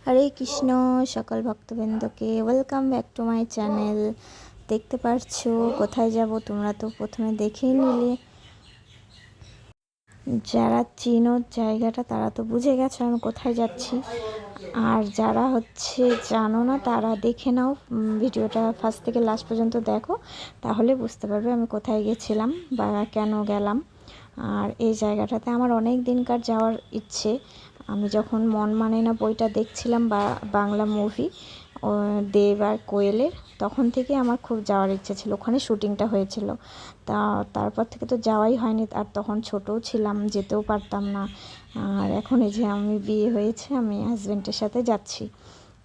হরে কৃষ্ণ। সকল ভক্তবৃন্দকে welcome back to my channel. দেখতে পারছো কোথায় যাব, তোমরা তো প্রথমে দেখেই নিলে। যারা চিনো জায়গাটা তারা তো বুঝে গেছো আমি কোথায় যাচ্ছি, আর যারা জানো না তারা দেখে নাও, ভিডিওটা ফার্স্ট থেকে লাস্ট পর্যন্ত দেখো, তাহলে বুঝতে পারবে আমি কোথায় গেছিলাম বা কেন গেলাম। আর এই জায়গাটাতে আমার অনেক দিনকার যাওয়ার ইচ্ছে। আমি যখন মন মানে না বইটা দেখছিলাম বা বাংলা মুভি দেব আর কোয়েলের, তখন থেকে আমার খুব যাওয়ার ইচ্ছে ছিল। ওখানে শুটিংটা হয়েছিল, তারপর থেকে তো যাওয়াই হয়নি। আর তখন ছোটও ছিলাম, যেতেও পারতাম না। আর এখন এই যে আমি বিয়ে হয়েছে, আমি হাজব্যান্ডের সাথে যাচ্ছি।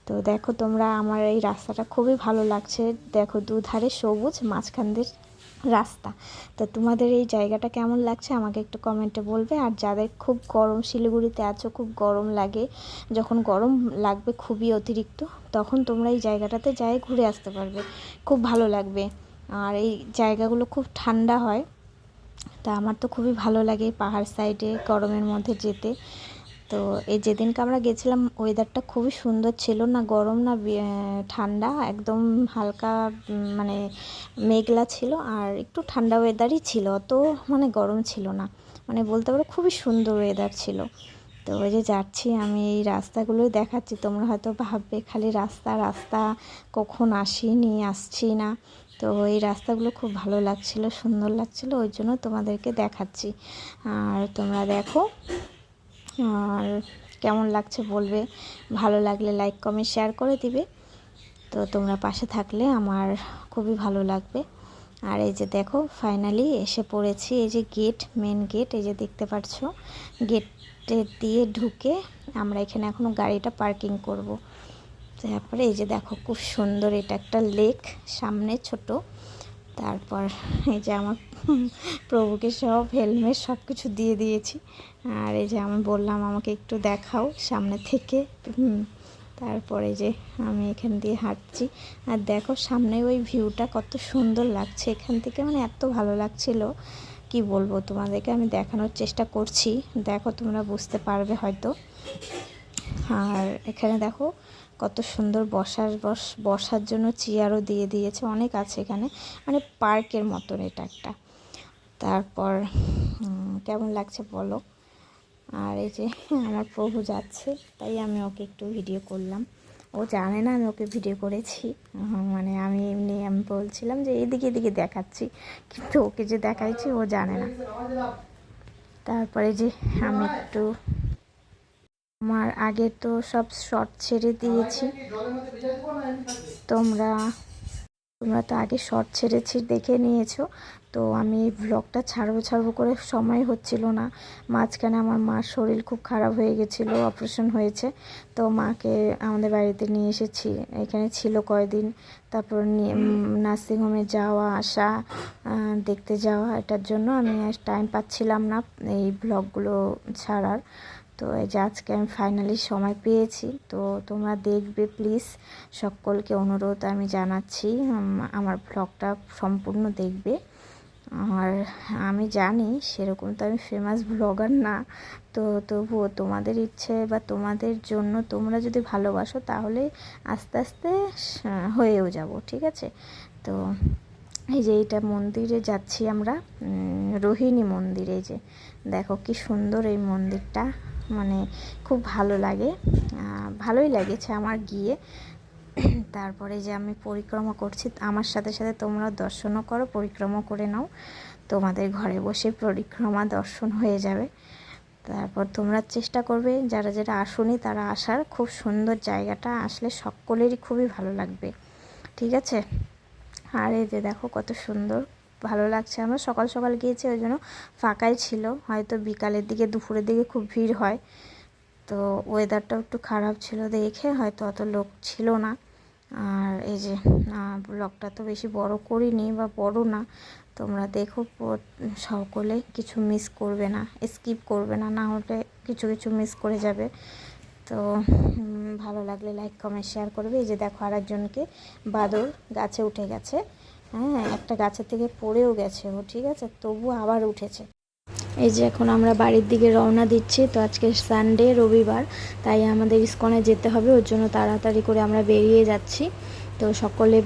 তো দেখো তোমরা, আমার এই রাস্তাটা খুবই ভালো লাগছে। দেখো দুধারে সবুজ, মাঝখান দিয়ে রাস্তা। তো তোমাদের এই জায়গাটা কেমন লাগছে আমাকে একটু কমেন্টে বলবে। আর যাদের খুব গরম, শিলিগুড়িতে আছো, খুব গরম লাগে, যখন গরম লাগবে খুবই অতিরিক্ত, তখন তোমরা এই জায়গাটাতে যাই ঘুরে আসতে পারবে, খুব ভালো লাগবে। আর এই জায়গাগুলো খুব ঠান্ডা হয়, তা আমার তো খুবই ভালো লাগে পাহাড় সাইডে গরমের মধ্যে যেতে। তো এই যেদিনকে আমরা গেছিলাম ওয়েদারটা খুবই সুন্দর ছিল, না গরম না ঠান্ডা, একদম হালকা মানে মেঘলা ছিল, আর একটু ঠান্ডা ওয়েদারই ছিল, অত মানে গরম ছিল না, মানে বলতে পারো খুবই সুন্দর ওয়েদার ছিল। তো ওই যে যাচ্ছি আমি, এই রাস্তাগুলোই দেখাচ্ছি। তোমরা হয়তো ভাববে খালি রাস্তা রাস্তা, কখন আসছি না। তো এই রাস্তাগুলো খুব ভালো লাগছিল, সুন্দর লাগছিল, ওই জন্য তোমাদেরকে দেখাচ্ছি। আর তোমরা দেখো, আর কেমন লাগছে বলবে, ভালো লাগলে লাইক কমেন্ট শেয়ার করে দিবে। তো তোমরা পাশে থাকলে আমার খুবই ভালো লাগবে। আর এই যে দেখো ফাইনালি এসে পড়েছি, এই যে গেট, মেন গেট, এই যে দেখতে পাচ্ছ, গেটে দিয়ে ঢুকে আমরা এখানে এখনও গাড়িটা পার্কিং করব। তারপরে এই যে দেখো খুব সুন্দর, এটা একটা লেক সামনে ছোট। তারপর এই যে আমার প্রভুকে সব হেলমেট সব কিছু দিয়ে দিয়েছি। আর এই যে আমি বললাম আমাকে একটু দেখাও সামনে থেকে। তারপরে যে আমি এখান দিয়ে হাঁটছি, আর দেখো সামনে ওই ভিউটা কত সুন্দর লাগছে এখান থেকে, মানে এত ভালো লাগছিল কি বলবো তোমাদেরকে, আমি দেখানোর চেষ্টা করছি, দেখো তোমরা বুঝতে পারবে হয়তো। আর এখানে দেখো কত সুন্দর বসার জন্য চেয়ারও দিয়ে দিয়েছে, অনেক আছে এখানে, মানে পার্কের মতন এটা একটা। তারপর কেমন লাগছে বলো। আর এই যে আমার প্রভু যাচ্ছে, তাই আমি ওকে একটু ভিডিও করলাম। ও জানে না আমি ওকে ভিডিও করেছি, মানে আমি বলছিলাম যে এদিকে এদিকে দেখাচ্ছি, কিন্তু ওকে যে দেখাইছি ও জানে না। তারপরে যে আমি একটু, আমার আগে তো সব শর্ট ছেড়ে দিয়েছি, তোমরা তো আগে শর্ট ছেড়েছি দেখে নিয়েছো। তো আমি এই ব্লগটা ছাড়বো করে সময় হচ্ছিল না। মাঝখানে আমার মার শরীর খুব খারাপ হয়ে গেছিলো, অপারেশন হয়েছে। তো মাকে আমাদের বাড়িতে নিয়ে এসেছি, এখানে ছিল কয়দিন। তারপর নার্সিংহোমে যাওয়া আসা, দেখতে যাওয়া, এটার জন্য আমি টাইম পাচ্ছিলাম না এই ব্লগগুলো ছাড়ার। তো এই যে আজকে আমি ফাইনালি সময় পেয়েছি, তো তোমরা দেখবে প্লিজ, সকলকে অনুরোধ আমি জানাচ্ছি আমার ব্লগটা সম্পূর্ণ দেখবে। আর আমি জানি সেরকম তো আমি ফেমাস ব্লগার না, তো তবুও তোমাদের ইচ্ছে বা তোমাদের জন্য তোমরা যদি ভালোবাসো তাহলে আস্তে আস্তে হয়েও যাব, ঠিক আছে। তো এই যে এইটা মন্দিরে যাচ্ছি আমরা, রোহিণী মন্দিরে। যে দেখো কি সুন্দর এই মন্দিরটা, মানে খুব ভালো লাগে, ভালোই লেগেছে আমার গিয়ে। তারপরে যে আমি পরিক্রমা করছি, আমার সাথে সাথে তোমরা দর্শনও করো, পরিক্রমা করে নাও, তোমাদের ঘরে বসে পরিক্রমা দর্শন হয়ে যাবে। তারপর তোমরা চেষ্টা করবে, যারা যারা আসোনি তারা আসার, খুব সুন্দর জায়গাটা, আসলে সকলেরই খুবই ভালো লাগবে, ঠিক আছে। আর এই যে দেখো কত সুন্দর, ভালো লাগছে। আমরা সকাল সকাল গিয়েছি, ওই জন্য ফাঁকাই ছিল, হয়তো বিকালের দিকে দুপুরের দিকে খুব ভিড় হয়। তো ওয়েদারটাও একটু খারাপ ছিল দেখে হয়তো অত লোক ছিল না। আর এই যে ব্লগটা তো বেশি বড় করিনি বা বড় না, তোমরা দেখো সকলে, কিছু মিস করবে না, স্কিপ করবে না, না হলে কিছু কিছু মিস করে যাবে। তো ভালো লাগলে লাইক কমেন্ট শেয়ার করবে। এই যে দেখো আরেকজনকে, বাদর গাছে উঠে গেছে, হ্যাঁ একটা গাছের থেকে পড়েও গেছে ও, ঠিক আছে, তবু আবার উঠেছে। এই যে এখন আমরা বাড়ির দিকে রওনা দিচ্ছি। তো আজকে সানডে, রবিবার, তাই আমাদের ইসকনে যেতে হবে, ওর জন্য তাড়াতাড়ি করে আমরা বেরিয়ে যাচ্ছি। তো সকলে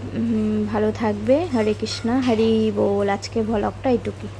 ভালো থাকবে। হরে কৃষ্ণা, হরি বল। আজকে ভ্লগটা এইটুকুই।